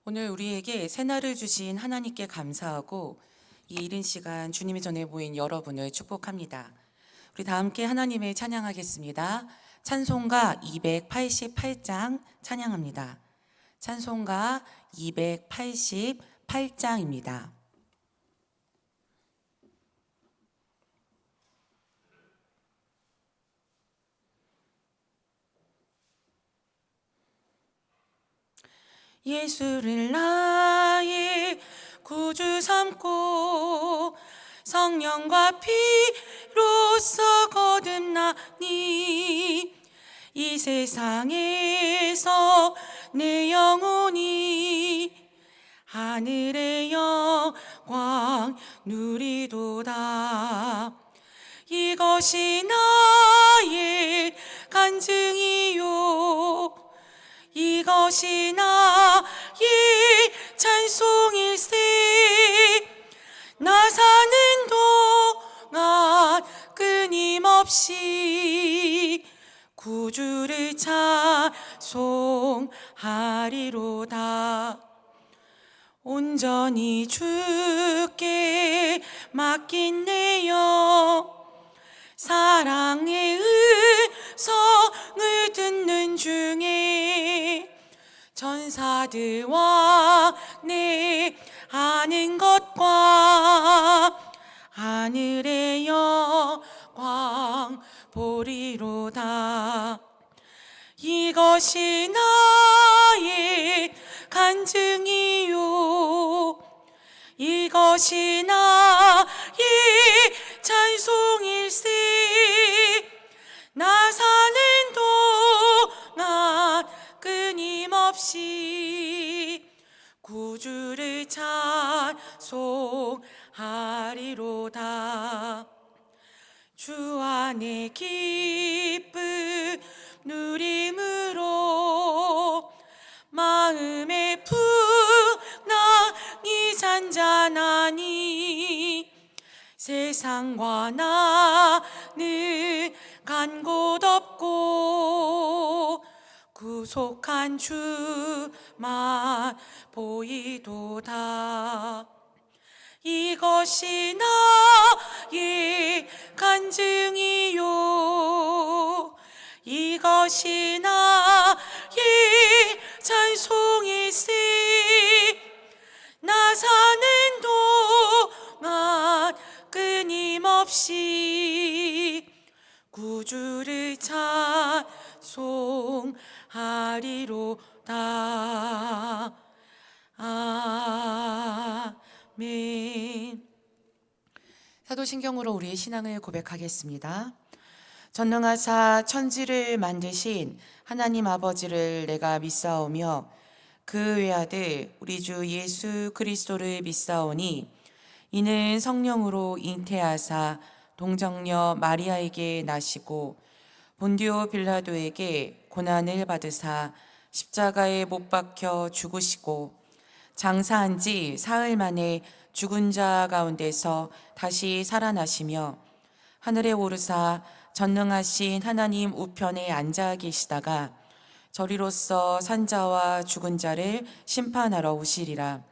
오늘 우리에게 새날을 주신 하나님께 감사하고 이 이른 시간 주님의 전에 모인 여러분을 축복합니다. 우리 다 함께 하나님을 찬양하겠습니다. 찬송가 288장 찬양합니다. 찬송가 288장입니다. 예수를 나의 구주 삼고 성령과 피로써 거듭나니 이 세상에서 내 영혼이 하늘의 영광 누리도다. 이것이 나의 간증이요 이것이 나의 찬송일세. 나 사는 동안 끊임없이 구주를 찬송하리로다. 온전히 주께 맡긴 내 영 사랑의 음성을 듣는 중에 전사들과 내 아는 것과 하늘의 영광 보리로다. 이것이 나의 간증이요 이것이 나의 찬송일세. 나 사는 동안 끊임없이 구주를 찬송하리로다. 주 안에 기쁨 누림으로 마음의 풍랑이 잔잔하니 세상과 나는 간 곳 없고 구속한 주만 보이도다. 이것이 나의 간증이요 이것이 나의 찬송일세. 나 사는 동안 끊임없이 구주를 찬송하리로다. 아멘. 사도신경으로 우리의 신앙을 고백하겠습니다. 전능하사 천지를 만드신 하나님 아버지를 내가 믿사오며 그 외아들 우리 주 예수 그리스도를 믿사오니 이는 성령으로 잉태하사 동정녀 마리아에게 나시고 본디오 빌라도에게 고난을 받으사 십자가에 못 박혀 죽으시고 장사한 지 사흘 만에 죽은 자 가운데서 다시 살아나시며 하늘에 오르사 전능하신 하나님 우편에 앉아 계시다가 저리로서 산자와 죽은 자를 심판하러 오시리라.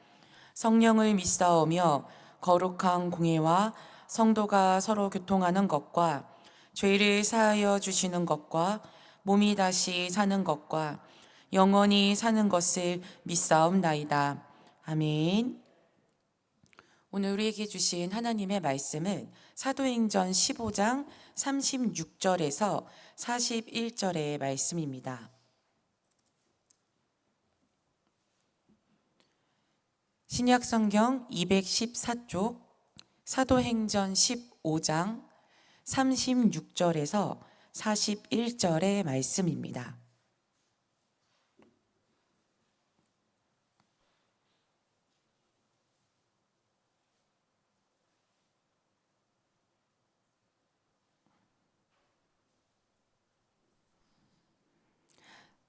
성령을 믿사오며 거룩한 공예와 성도가 서로 교통하는 것과 죄를 사하여 주시는 것과 몸이 다시 사는 것과 영원히 사는 것을 믿사옵나이다. 아멘. 오늘 우리에게 주신 하나님의 말씀은 사도행전 15장 36절에서 41절의 말씀입니다. 신약성경 214쪽 사도행전 15장 36절에서 41절의 말씀입니다.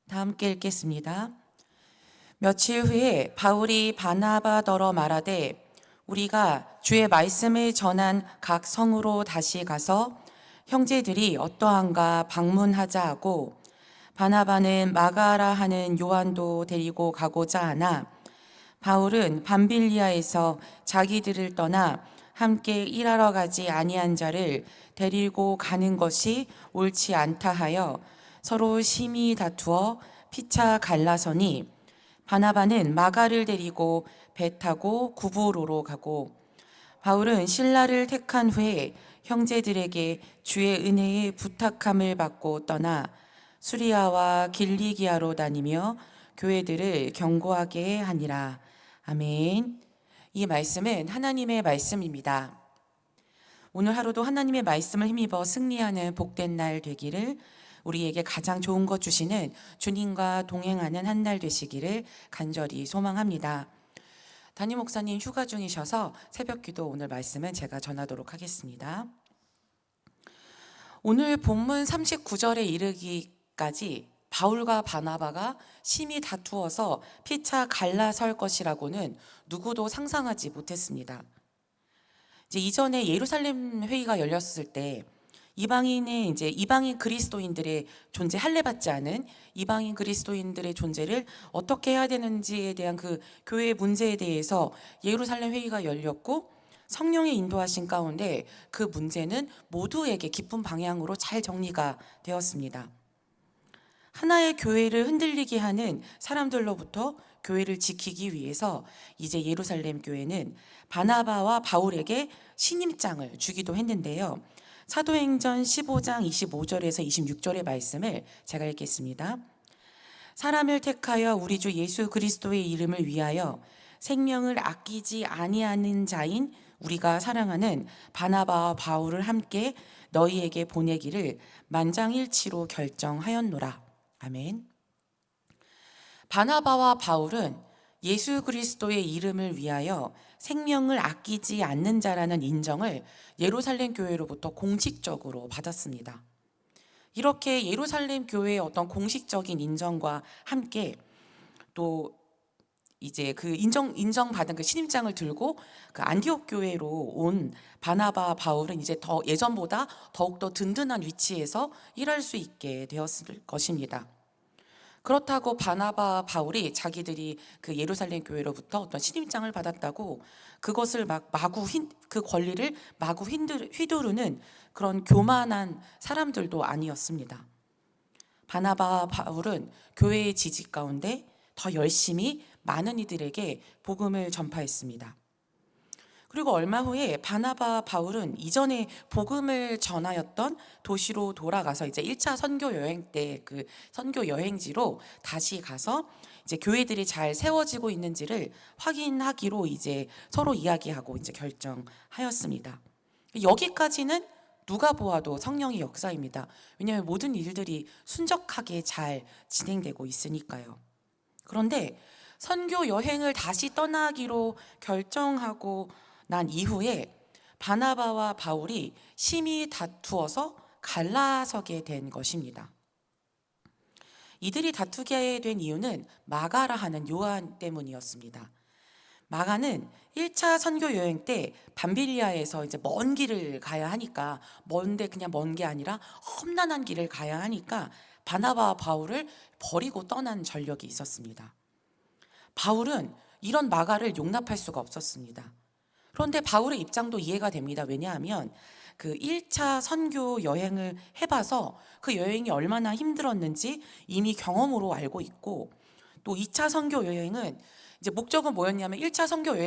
다 함께 읽겠습니다. 며칠 후에 바울이 바나바더러 말하되 우리가 주의 말씀을 전한 각 성으로 다시 가서 형제들이 어떠한가 방문하자 하고 바나바는 마가라 하는 요한도 데리고 가고자 하나 바울은 밤빌리아에서 자기들을 떠나 함께 일하러 가지 아니한 자를 데리고 가는 것이 옳지 않다 하여 서로 심히 다투어 피차 갈라서니, 바나바는 마가를 데리고 배 타고 구브로로 가고, 바울은 실라를 택한 후에 형제들에게 주의 은혜에 부탁함을 받고 떠나 수리아와 길리기아로 다니며 교회들을 경고하게 하니라. 아멘. 이 말씀은 하나님의 말씀입니다. 오늘 하루도 하나님의 말씀을 힘입어 승리하는 복된 날 되기를, 우리에게 가장 좋은 것 주시는 주님과 동행하는 한 날 되시기를 간절히 소망합니다. 담임 목사님 휴가 중이셔서 새벽 기도 오늘 말씀은 제가 전하도록 하겠습니다. 오늘 본문 39절에 이르기까지 바울과 바나바가 심히 다투어서 피차 갈라설 것이라고는 누구도 상상하지 못했습니다. 이제 이전에 예루살렘 회의가 열렸을 때 이방인 그리스도인들의 존재, 할례받지 않은 이방인 그리스도인들의 존재를 어떻게 해야 되는지에 대한 그 교회의 문제에 대해서 예루살렘 회의가 열렸고, 성령의 인도하신 가운데 그 문제는 모두에게 기쁜 방향으로 잘 정리가 되었습니다. 하나의 교회를 흔들리게 하는 사람들로부터 교회를 지키기 위해서 이제 예루살렘 교회는 바나바와 바울에게 신임장을 주기도 했는데요. 사도행전 15장 25절에서 26절의 말씀을 제가 읽겠습니다. 사람을 택하여 우리 주 예수 그리스도의 이름을 위하여 생명을 아끼지 아니하는 자인 우리가 사랑하는 바나바와 바울을 함께 너희에게 보내기를 만장일치로 결정하였노라. 아멘. 바나바와 바울은 예수 그리스도의 이름을 위하여 생명을 아끼지 않는 자라는 인정을 예루살렘 교회로부터 공식적으로 받았습니다. 이렇게 예루살렘 교회의 어떤 공식적인 인정과 함께 또 이제 그 인정받은 그 신임장을 들고 그 안디옥 교회로 온 바나바 바울은 이제 더 예전보다 더욱더 든든한 위치에서 일할 수 있게 되었을 것입니다. 그렇다고 바나바 바울이 자기들이 그 예루살렘 교회로부터 어떤 신임장을 받았다고 그것을 그 권리를 마구 휘두르는 그런 교만한 사람들도 아니었습니다. 바나바 바울은 교회의 지지 가운데 더 열심히 많은 이들에게 복음을 전파했습니다. 그리고 얼마 후에 바나바 바울은 이전에 복음을 전하였던 도시로 돌아가서 이제 1차 선교 여행 때 그 선교 여행지로 다시 가서 이제 교회들이 잘 세워지고 있는지를 확인하기로 이제 서로 이야기하고 이제 결정하였습니다. 여기까지는 누가 보아도 성령의 역사입니다. 왜냐하면 모든 일들이 순적하게 잘 진행되고 있으니까요. 그런데 선교 여행을 다시 떠나기로 결정하고 난 이후에 바나바와 바울이 심히 다투어서 갈라서게 된 것입니다. 이들이 다투게 된 이유는 마가라 하는 요한 때문이었습니다. 마가는 1차 선교 여행 때 밤빌리아에서 이제 먼 길을 가야 하니까, 그냥 먼 게 아니라 험난한 길을 가야 하니까 바나바와 바울을 버리고 떠난 전력이 있었습니다. 바울은 이런 마가를 용납할 수가 없었습니다. 그런데 바울의 입장도 이해가 됩니다. 왜냐하면 그 1차 선교 여행을 해봐서 그 여행이 얼마나 힘들었는지 이미 경험으로 알고 있고, 또 2차 선교 여행은 이제 목적은 뭐였냐면 1차 선교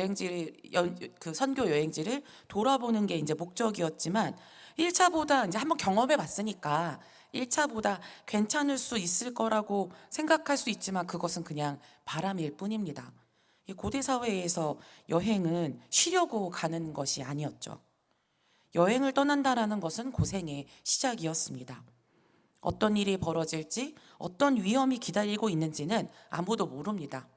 여행지를 돌아보는 게 이제 목적이었지만 1차보다 이제 한번 경험해 봤으니까 1차보다 괜찮을 수 있을 거라고 생각할 수 있지만 그것은 그냥 바람일 뿐입니다. 고대 사회에서 여행은 쉬려고 가는 것이 아니었죠. 여행을 떠난다라는 것은 고생의 시작이었습니다. 어떤 일이 벌어질지, 어떤 위험이 기다리고 있는지는 아무도 모릅니다.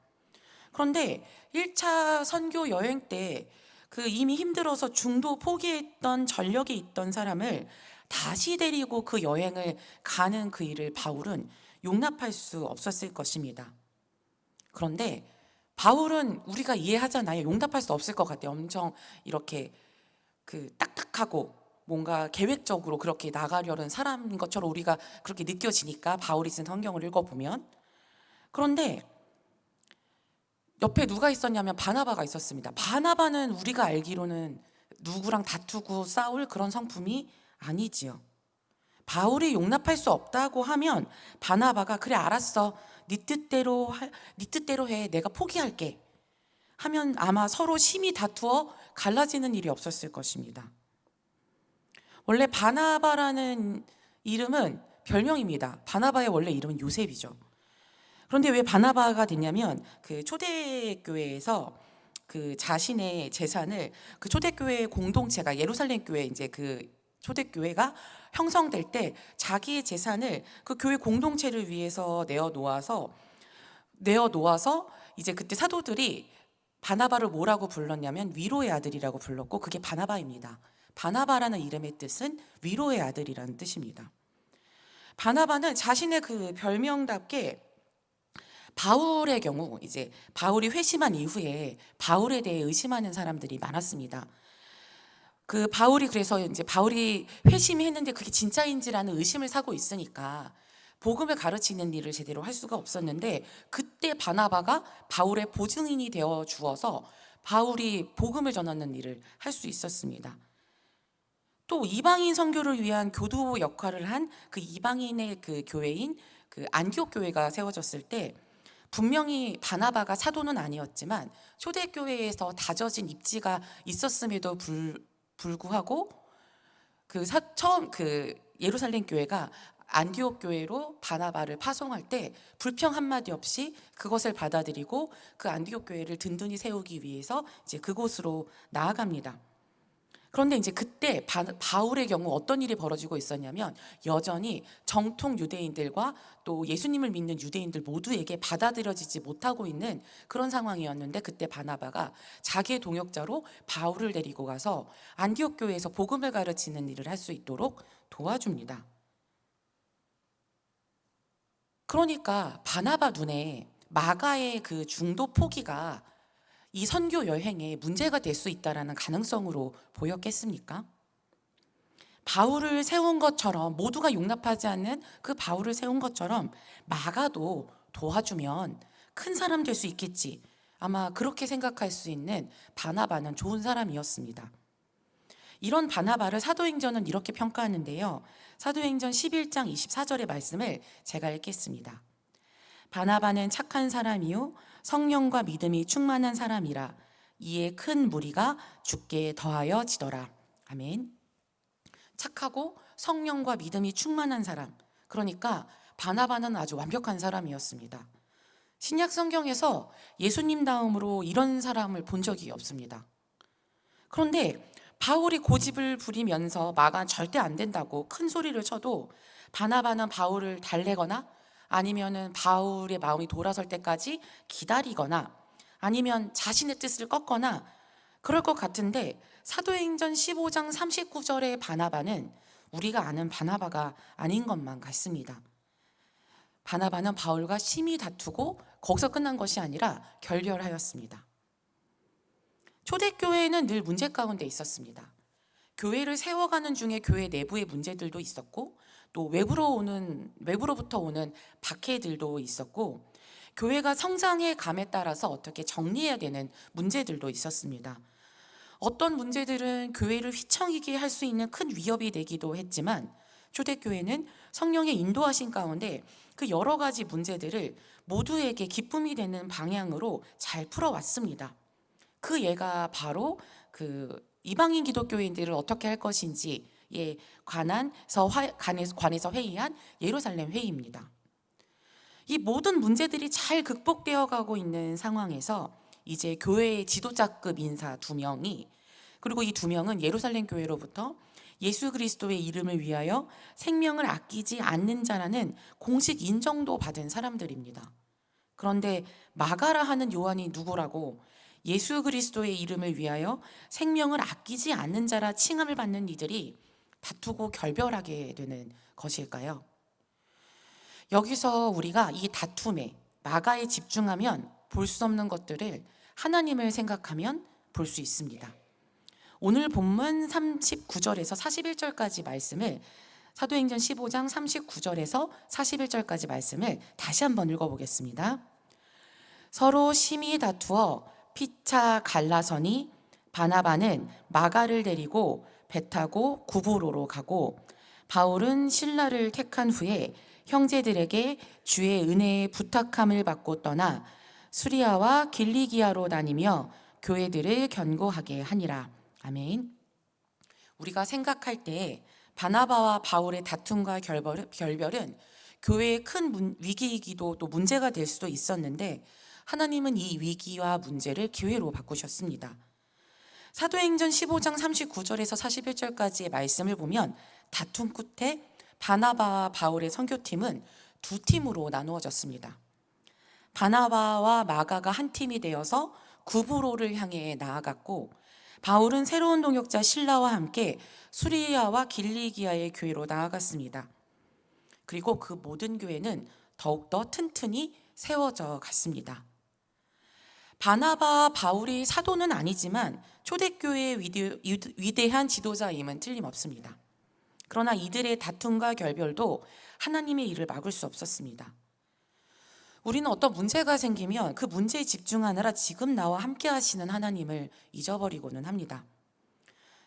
그런데 1차 선교 여행 때 그 이미 힘들어서 중도 포기했던 전력이 있던 사람을 다시 데리고 그 여행을 가는 그 일을 바울은 용납할 수 없었을 것입니다. 그런데 바울은 우리가 이해하잖아요. 용납할 수 없을 것 같아요. 엄청 이렇게 그 딱딱하고 뭔가 계획적으로 그렇게 나가려는 사람인 것처럼 우리가 그렇게 느껴지니까, 바울이 쓴 성경을 읽어보면. 그런데 옆에 누가 있었냐면 바나바가 있었습니다. 바나바는 우리가 알기로는 누구랑 다투고 싸울 그런 성품이 아니지요. 바울이 용납할 수 없다고 하면 바나바가 그래 알았어, 네 뜻대로 해, 내가 포기할게 하면 아마 서로 심히 다투어 갈라지는 일이 없었을 것입니다. 원래 바나바라는 이름은 별명입니다. 바나바의 원래 이름은 요셉이죠. 그런데 왜 바나바가 됐냐면 그 초대교회에서 그 자신의 재산을 그 초대교회 공동체가 예루살렘 교회 이제 그 초대교회가 형성될 때 자기의 재산을 그 교회 공동체를 위해서 내어 놓아서 이제 그때 사도들이 바나바를 뭐라고 불렀냐면 위로의 아들이라고 불렀고 그게 바나바입니다. 바나바라는 이름의 뜻은 위로의 아들이라는 뜻입니다. 바나바는 자신의 그 별명답게 바울의 경우 이제 바울이 회심한 이후에 바울에 대해 의심하는 사람들이 많았습니다. 그 바울이 그래서 이제 바울이 회심했는데 그게 진짜인지라는 의심을 사고 있으니까 복음을 가르치는 일을 제대로 할 수가 없었는데 그때 바나바가 바울의 보증인이 되어 주어서 바울이 복음을 전하는 일을 할 수 있었습니다. 또 이방인 선교를 위한 교두 역할을 한 그 이방인의 그 교회인 그 안디옥 교회가 세워졌을 때 분명히 바나바가 사도는 아니었지만 초대교회에서 다져진 입지가 있었음에도 불구하고 처음 그 예루살렘 교회가 안디옥 교회로 바나바를 파송할 때 불평 한마디 없이 그것을 받아들이고 그 안디옥 교회를 든든히 세우기 위해서 이제 그곳으로 나아갑니다. 그런데 이제 그때 바울의 경우 어떤 일이 벌어지고 있었냐면 여전히 정통 유대인들과 또 예수님을 믿는 유대인들 모두에게 받아들여지지 못하고 있는 그런 상황이었는데 그때 바나바가 자기의 동역자로 바울을 데리고 가서 안디옥 교회에서 복음을 가르치는 일을 할 수 있도록 도와줍니다. 그러니까 바나바 눈에 마가의 그 중도 포기가 이 선교 여행에 문제가 될 수 있다라는 가능성으로 보였겠습니까? 바울을 세운 것처럼 모두가 용납하지 않는 그 바울을 세운 것처럼 마가도 도와주면 큰 사람 될 수 있겠지. 아마 그렇게 생각할 수 있는 바나바는 좋은 사람이었습니다. 이런 바나바를 사도행전은 이렇게 평가하는데요. 사도행전 11장 24절의 말씀을 제가 읽겠습니다. 바나바는 착한 사람이요 성령과 믿음이 충만한 사람이라 이에 큰 무리가 주께 더하여 지더라. 아멘. 착하고 성령과 믿음이 충만한 사람, 그러니까 바나바는 아주 완벽한 사람이었습니다. 신약 성경에서 예수님 다음으로 이런 사람을 본 적이 없습니다. 그런데 바울이 고집을 부리면서 마가 절대 안 된다고 큰 소리를 쳐도 바나바는 바울을 달래거나 아니면은 바울의 마음이 돌아설 때까지 기다리거나 아니면 자신의 뜻을 꺾거나 그럴 것 같은데 사도행전 15장 39절의 바나바는 우리가 아는 바나바가 아닌 것만 같습니다. 바나바는 바울과 심히 다투고 거기서 끝난 것이 아니라 결별하였습니다. 초대교회는 늘 문제 가운데 있었습니다. 교회를 세워가는 중에 교회 내부의 문제들도 있었고 또 외부로부터 오는 박해들도 있었고 교회가 성장해 감에 따라서 어떻게 정리해야 되는 문제들도 있었습니다. 어떤 문제들은 교회를 휘청이게 할 수 있는 큰 위협이 되기도 했지만 초대교회는 성령의 인도하신 가운데 그 여러 가지 문제들을 모두에게 기쁨이 되는 방향으로 잘 풀어왔습니다. 그 예가 바로 그 이방인 기독교인들을 어떻게 할 것인지에 관해서 회의한 예루살렘 회의입니다. 이 모든 문제들이 잘 극복되어 가고 있는 상황에서 이제 교회의 지도자급 인사 2명이 그리고 이 2명은 예루살렘 교회로부터 예수 그리스도의 이름을 위하여 생명을 아끼지 않는 자라는 공식 인정도 받은 사람들입니다. 그런데 마가라 하는 요한이 누구라고 예수 그리스도의 이름을 위하여 생명을 아끼지 않는 자라 칭함을 받는 이들이 다투고 결별하게 되는 것일까요? 여기서 우리가 이 다툼에 마가에 집중하면 볼 수 없는 것들을 하나님을 생각하면 볼 수 있습니다. 오늘 본문 39절에서 41절까지 말씀을 사도행전 15장 39절에서 41절까지 말씀을 다시 한번 읽어보겠습니다. 서로 심히 다투어 피차 갈라서니 바나바는 마가를 데리고 배 타고 구브로로 가고 바울은 실라를 택한 후에 형제들에게 주의 은혜에 부탁함을 받고 떠나 수리아와 길리기아로 다니며 교회들을 견고하게 하니라. 아멘. 우리가 생각할 때 바나바와 바울의 다툼과 결별은 교회의 큰 위기이기도 또 문제가 될 수도 있었는데 하나님은 이 위기와 문제를 기회로 바꾸셨습니다. 사도행전 15장 39절에서 41절까지의 말씀을 보면 다툼 끝에 바나바와 바울의 선교팀은 두 팀으로 나누어졌습니다. 바나바와 마가가 한 팀이 되어서 구브로를 향해 나아갔고 바울은 새로운 동역자 실라와 함께 수리아와 길리기아의 교회로 나아갔습니다. 그리고 그 모든 교회는 더욱더 튼튼히 세워져 갔습니다. 바나바와 바울이 사도는 아니지만 초대교회의 위대한 지도자임은 틀림없습니다. 그러나 이들의 다툼과 결별도 하나님의 일을 막을 수 없었습니다. 우리는 어떤 문제가 생기면 그 문제에 집중하느라 지금 나와 함께 하시는 하나님을 잊어버리고는 합니다.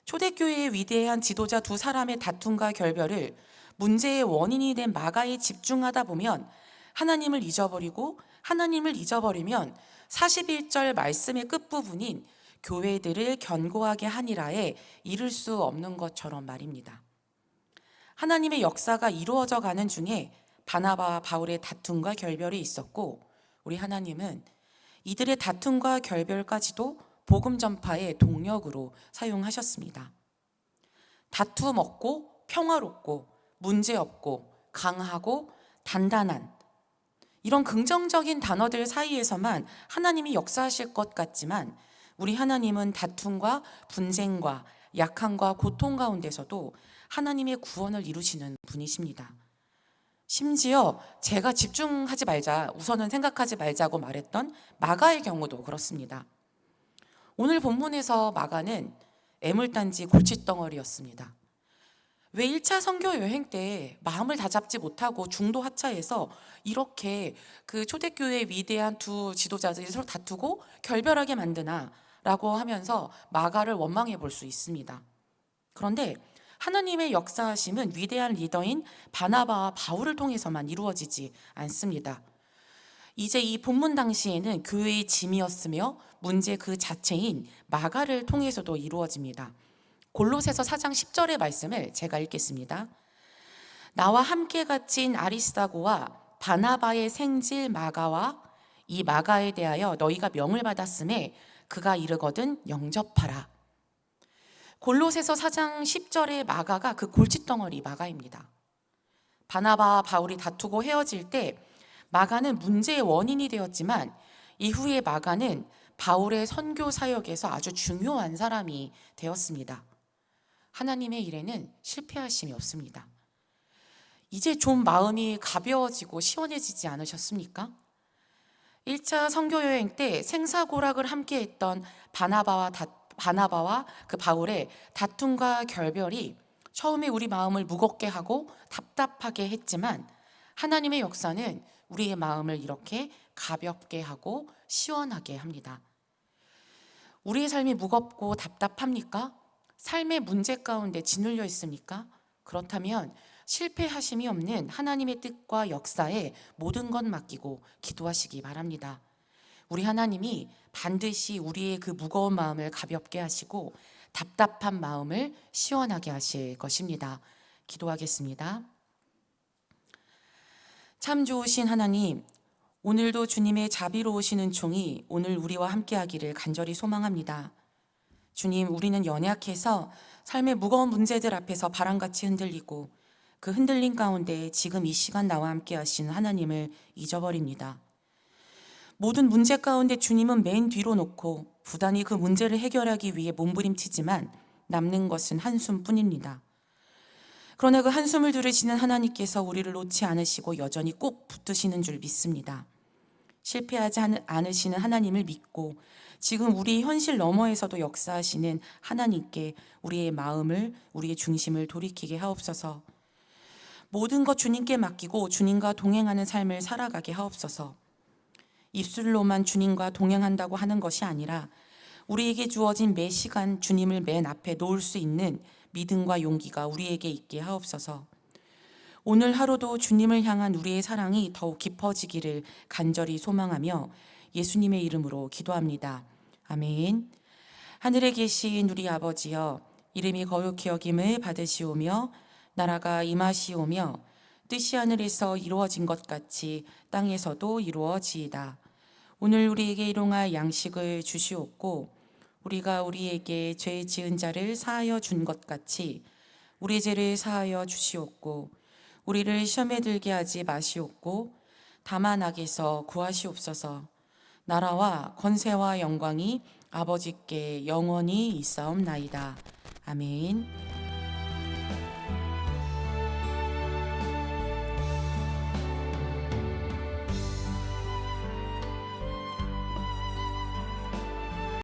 초대교회의 위대한 지도자 두 사람의 다툼과 결별을 문제의 원인이 된 마가에 집중하다 보면 하나님을 잊어버리고 하나님을 잊어버리면 41절 말씀의 끝부분인 교회들을 견고하게 하니라에 이를 수 없는 것처럼 말입니다. 하나님의 역사가 이루어져 가는 중에 바나바와 바울의 다툼과 결별이 있었고 우리 하나님은 이들의 다툼과 결별까지도 복음 전파의 동력으로 사용하셨습니다. 다툼 없고 평화롭고 문제 없고 강하고 단단한 이런 긍정적인 단어들 사이에서만 하나님이 역사하실 것 같지만 우리 하나님은 다툼과 분쟁과 약함과 고통 가운데서도 하나님의 구원을 이루시는 분이십니다. 심지어 제가 집중하지 말자, 우선은 생각하지 말자고 말했던 마가의 경우도 그렇습니다. 오늘 본문에서 마가는 애물단지 골칫덩어리였습니다. 왜 1차 선교 여행 때 마음을 다잡지 못하고 중도 하차해서 이렇게 그 초대교회의 위대한 두 지도자들이 서로 다투고 결별하게 만드나 라고 하면서 마가를 원망해 볼 수 있습니다. 그런데 하나님의 역사하심은 위대한 리더인 바나바와 바울을 통해서만 이루어지지 않습니다. 이제 이 본문 당시에는 교회의 짐이었으며 문제 그 자체인 마가를 통해서도 이루어집니다. 골로새서 4장 10절의 말씀을 제가 읽겠습니다. 나와 함께 갇힌 아리스다고와 바나바의 생질 마가와 이 마가에 대하여 너희가 명을 받았음에 그가 이르거든 영접하라. 골로새서 4장 10절의 마가가 그 골칫덩어리 마가입니다. 바나바와 바울이 다투고 헤어질 때 마가는 문제의 원인이 되었지만 이후에 마가는 바울의 선교 사역에서 아주 중요한 사람이 되었습니다. 하나님의 일에는 실패하심이 없습니다. 이제 좀 마음이 가벼워지고 시원해지지 않으셨습니까? 1차 선교여행 때 생사고락을 함께 했던 바나바와 그 바울의 다툼과 결별이 처음에 우리 마음을 무겁게 하고 답답하게 했지만 하나님의 역사는 우리의 마음을 이렇게 가볍게 하고 시원하게 합니다. 우리의 삶이 무겁고 답답합니까? 삶의 문제 가운데 짓눌려 있습니까? 그렇다면 실패하심이 없는 하나님의 뜻과 역사에 모든 것 맡기고 기도하시기 바랍니다. 우리 하나님이 반드시 우리의 그 무거운 마음을 가볍게 하시고 답답한 마음을 시원하게 하실 것입니다. 기도하겠습니다. 참 좋으신 하나님, 오늘도 주님의 자비로우신 은총이 오늘 우리와 함께하기를 간절히 소망합니다. 주님, 우리는 연약해서 삶의 무거운 문제들 앞에서 바람같이 흔들리고 그 흔들림 가운데 지금 이 시간 나와 함께 하시는 하나님을 잊어버립니다. 모든 문제 가운데 주님은 맨 뒤로 놓고 부단히 그 문제를 해결하기 위해 몸부림치지만 남는 것은 한숨뿐입니다. 그러나 그 한숨을 들으시는 하나님께서 우리를 놓지 않으시고 여전히 꼭 붙드시는 줄 믿습니다. 실패하지 않으시는 하나님을 믿고 지금 우리 현실 너머에서도 역사하시는 하나님께 우리의 마음을, 우리의 중심을 돌이키게 하옵소서. 모든 것 주님께 맡기고 주님과 동행하는 삶을 살아가게 하옵소서. 입술로만 주님과 동행한다고 하는 것이 아니라 우리에게 주어진 매 시간 주님을 맨 앞에 놓을 수 있는 믿음과 용기가 우리에게 있게 하옵소서. 오늘 하루도 주님을 향한 우리의 사랑이 더욱 깊어지기를 간절히 소망하며 예수님의 이름으로 기도합니다. 아멘. 하늘에 계신 우리 아버지여, 이름이 거룩히 여김을 받으시오며 나라가 임하시오며 뜻이 하늘에서 이루어진 것 같이 땅에서도 이루어지이다. 오늘 우리에게 일용할 양식을 주시옵고 우리가 우리에게 죄 지은 자를 사하여 준 것 같이 우리 죄를 사하여 주시옵고 우리를 시험에 들게 하지 마시옵고 다만 악에서 구하시옵소서. 나라와 권세와 영광이 아버지께 영원히 있사옵나이다. 아멘.